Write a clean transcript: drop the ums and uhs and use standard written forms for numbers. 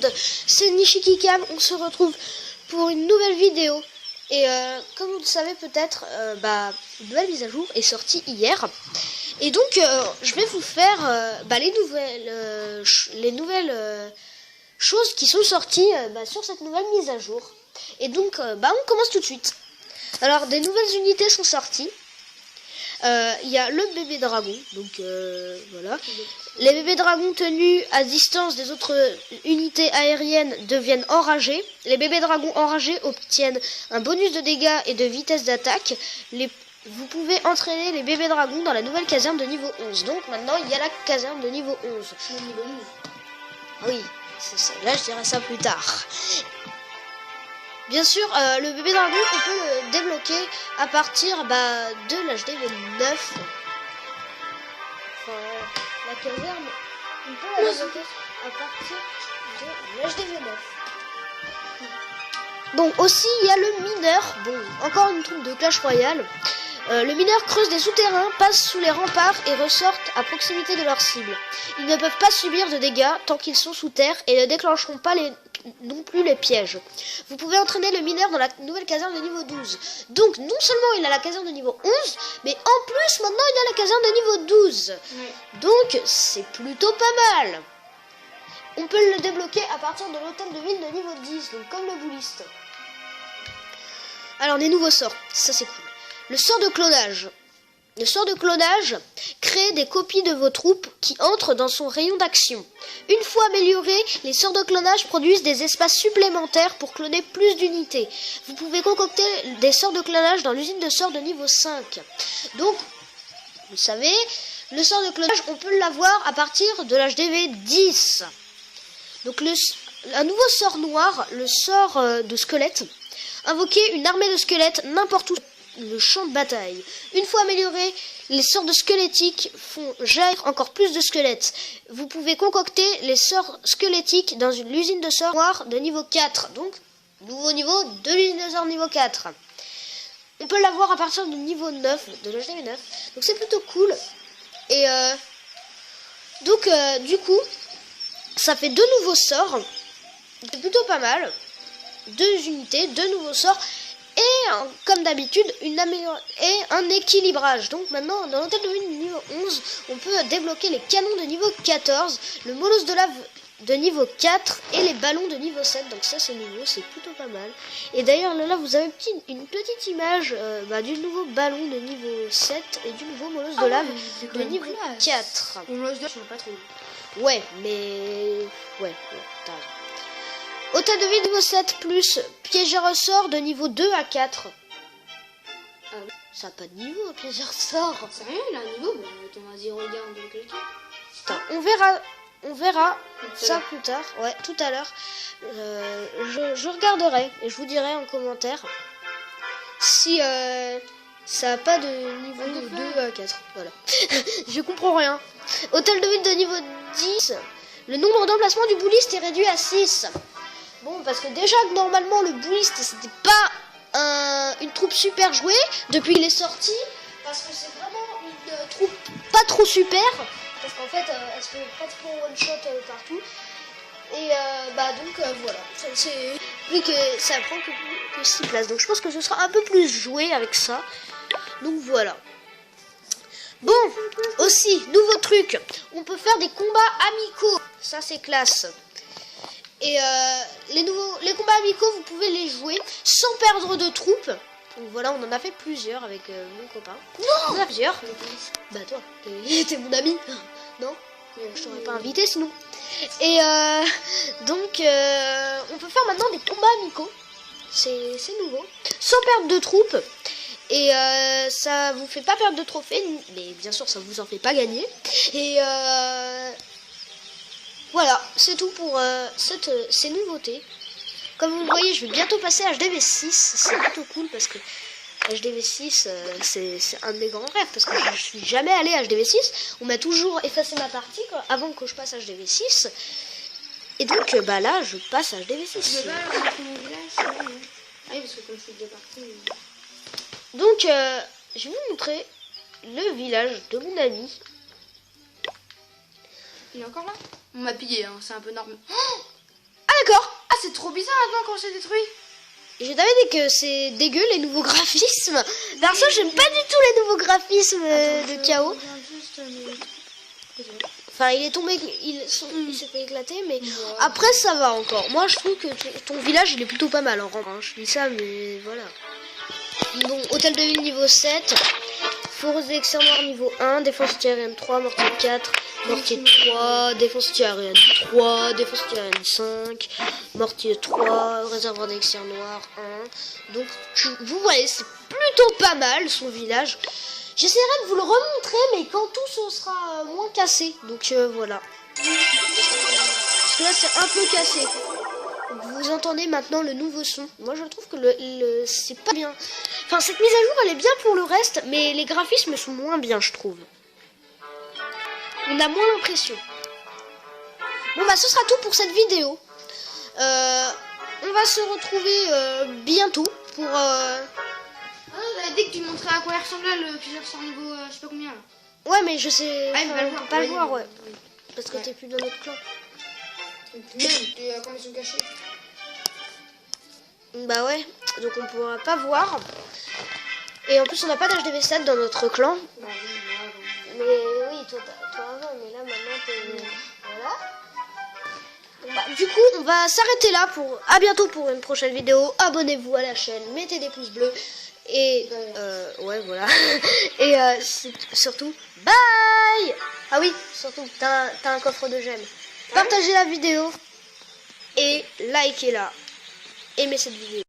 monde, c'est Nishikicam, on se retrouve pour une nouvelle vidéo. Et comme vous le savez peut-être, une nouvelle mise à jour est sortie hier. Et donc je vais vous faire les nouvelles choses qui sont sorties sur cette nouvelle mise à jour. Et donc on commence tout de suite. Alors des nouvelles unités sont sorties. Il y a le bébé dragon, donc voilà. Les bébés dragons tenus à distance des autres unités aériennes deviennent enragés. Les bébés dragons enragés obtiennent un bonus de dégâts et de vitesse d'attaque. Vous pouvez entraîner les bébés dragons dans la nouvelle caserne de niveau 11. Donc maintenant il y a la caserne de niveau 11. Niveau 11. Oui, c'est ça. Là je dirai ça plus tard. Bien sûr, le bébé dragon, on peut le débloquer à partir de l'HDV 9. Enfin, la caserne, on peut la débloquer à partir de l'HDV 9. Bon, aussi, il y a le mineur. Bon, encore une troupe de Clash Royale. Le mineur creuse des souterrains, passe sous les remparts et ressortent à proximité de leur cible. Ils ne peuvent pas subir de dégâts tant qu'ils sont sous terre et ne déclencheront pas non plus les pièges. Vous pouvez entraîner le mineur dans la nouvelle caserne de niveau 12. Donc non seulement il a la caserne de niveau 11, mais en plus maintenant il a la caserne de niveau 12. Oui. Donc c'est plutôt pas mal. On peut le débloquer à partir de l'hôtel de ville de niveau 10, donc comme le bouliste. Alors des nouveaux sorts, ça c'est cool. Le sort de clonage. Le sort de clonage crée des copies de vos troupes qui entrent dans son rayon d'action. Une fois améliorés, les sorts de clonage produisent des espaces supplémentaires pour cloner plus d'unités. Vous pouvez concocter des sorts de clonage dans l'usine de sorts de niveau 5. Donc, vous savez, le sort de clonage, on peut l'avoir à partir de l'HDV 10. Donc, un nouveau sort noir, le sort de squelette. Invoquer une armée de squelettes n'importe où le champ de bataille. Une fois amélioré, les sorts de squelettiques font jaillir encore plus de squelettes. Vous pouvez concocter les sorts squelettiques dans l'usine de sorts noire de niveau 4. Donc, nouveau niveau de l'usine de sorts niveau 4. On peut l'avoir à partir du niveau 9, de l'HDV 9. Donc c'est plutôt cool. Et du coup, ça fait 2 nouveaux sorts. C'est plutôt pas mal. 2 unités, 2 nouveaux sorts. Et comme d'habitude, un équilibrage. Donc maintenant, dans l'hôtel de ville niveau 11, on peut débloquer les canons de niveau 14, le molosse de lave de niveau 4 et les ballons de niveau 7. Donc ça c'est nouveau, c'est plutôt pas mal. Et d'ailleurs là vous avez une petite image du nouveau ballon de niveau 7 et du nouveau molosse de lave de niveau 4. Le molosse de lave, je sais pas trop. Ouais, mais... Ouais, t'as raison. Hôtel de ville niveau 7 plus piège à ressort de niveau 2 à 4. Ah oui. Ça n'a pas de niveau, piège à ressort. C'est rien, il a un niveau, mais vas-y, regarde quelqu'un. Putain, on verra ça plus tard. Ouais, tout à l'heure. Je regarderai et je vous dirai en commentaire si ça n'a pas de niveau de 2 à 4. Voilà. Je comprends rien. Hôtel de ville de niveau 10. Le nombre d'emplacements du bouliste est réduit à 6. Bon, parce que déjà que normalement le bouliste c'était pas une troupe super jouée depuis qu'il est sorti, parce que c'est vraiment une troupe pas trop super, parce qu'en fait elle se fait pratiquement one shot partout. Et voilà, c'est plus que ça prend que 6 places, donc je pense que ce sera un peu plus joué avec ça. Donc voilà. Bon, aussi nouveau truc, on peut faire des combats amicaux, ça c'est classe. Et les combats amicaux, vous pouvez les jouer sans perdre de troupes. Donc voilà, on en a fait plusieurs avec mon copain. Non, on en a plusieurs. Bah toi, t'es mon ami. Non, je t'aurais pas invité sinon. Et on peut faire maintenant des combats amicaux. C'est nouveau. Sans perdre de troupes. Et ça vous fait pas perdre de trophées. Mais bien sûr, ça vous en fait pas gagner. Et... voilà, c'est tout pour ces nouveautés. Comme vous le voyez, je vais bientôt passer à HDV 6. C'est plutôt cool parce que HDV 6, c'est un de mes grands rêves. Parce que je suis jamais allé à HDV 6. On m'a toujours effacé ma partie avant que je passe à HDV 6. Et donc, là, je passe à HDV 6. Je vais pas aller dans mon village. Ah oui, parce que comme je suis déjà parti... Donc, je vais vous montrer le village de mon ami. Il est encore là? On m'a pillé, hein, c'est un peu normal. Ah d'accord. Ah, c'est trop bizarre maintenant quand c'est détruit. J'ai jamais dit que c'est dégueu les nouveaux graphismes. Perso, j'aime pas du tout les nouveaux graphismes de Chaos. Enfin, il est tombé, il s'est fait éclater, mais après ça va encore. Moi, je trouve que ton village, il est plutôt pas mal en rang. Je dis ça, mais voilà. Bon, hôtel de ville niveau 7. Force d'électron noir niveau 1. Défense antiaérienne 3. Mortier 4. Mortier 3. Défense antiaérienne 3. Défense antiaérienne 5. Mortier 3. Réservoir d'électron noir 1. Donc, vous voyez, c'est plutôt pas mal son village. J'essaierai de vous le remontrer, mais quand tout sera moins cassé. Donc voilà. Parce que là, c'est un peu cassé. Vous entendez maintenant le nouveau son. Moi, je trouve que c'est pas bien. Enfin, cette mise à jour, elle est bien pour le reste, mais les graphismes sont moins bien, je trouve. On a moins l'impression. Bon, bah, ce sera tout pour cette vidéo. On va se retrouver bientôt pour... Dès que tu montrais à quoi il ressemblait le plusieurs sans niveau, je sais pas combien là. Ouais, mais je sais. Ah, il va le voir. Pas le voir, ouais. Parce que t'es plus dans notre clan. Et puis même, quand ils sont cachés. Bah ouais, donc on pourra pas voir. Et en plus, on n'a pas d'HDV7 dans notre clan. Bah oui, Mais oui, toi avant, mais là maintenant t'es. Voilà. Bon, bah, du coup, on va s'arrêter là pour. À bientôt pour une prochaine vidéo. Abonnez-vous à la chaîne, mettez des pouces bleus. Et ouais, voilà. Et surtout, bye. Ah oui, surtout, t'as un coffre de gemmes. Partagez la vidéo et likez-la. Aimez cette vidéo.